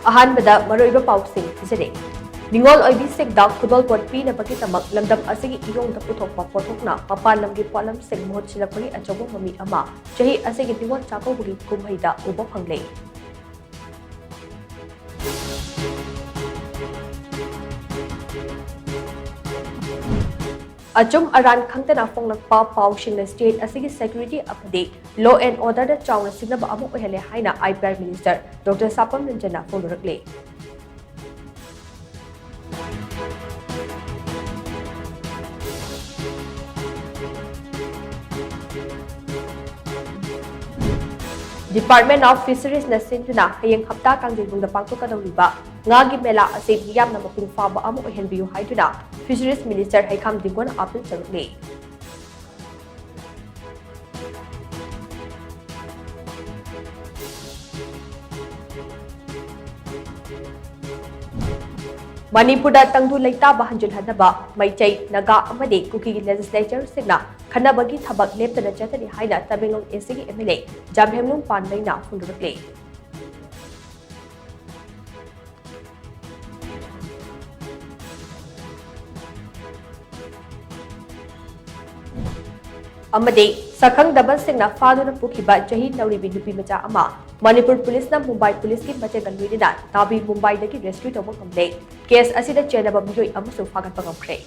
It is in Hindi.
अहानबदा मरोइबा पाउसिंग पिजरे निंगोल ओइबी सेक्दा खुदोल पोट पीनबगी तमक लमदम असिगी इयोंगदा पुथोकपा पोथोकना मपान लमगी पोलम सिंग मोहत सिलकपगी अचौबो ममी अमा चही असिगी निंगोल चाकोबगी कुमहैदा उबो फंगले अचुम अरान खंगतना फोंगलकपा पाउशिंगना स्टेट असिगी सेक्यूरिटी अपदे लॉ एंड ऑर्डर दा चाउना सिग्नबा अमु ओहेले हाइना IPR minister doctor Sapam Ranjana फोंगरकले डिपार्टमेंट ऑफ फिशरीज न सिंधुना हयेंग हप्ता कांगजेबुंगदा पांगथोकदौरिबा ngaगी मेला असे मियामना मपुंग फाबा अमु ओहेनबियु हाइदुना फिशरीज मिनिस्टर हैखाम दिंगोन अपील चरुले मणिपुर तंगदु लेता बहंजुल हनबा मैचै नगा अमदे कुकी लेजिस्लेचर सिग्ना खनबगी थबक लेप्तना चतनी हाइना तमिलनाडु एसीगी एमएलए जामहेमनुंग पानबैना फुंडुरकले अमदे सखंग दबन सिंगना फादुना पुखिबा चही नौरिबी नुपी मचा अमा मणिपुर पुलिस ना मुंबई पुलिस की मचेगल मीडिना ताबी मुंबई दगी रेस्क्यू तौबो कंप्ले केस असिदा चेनबा मिजोई अमसु फागत पगमख्रे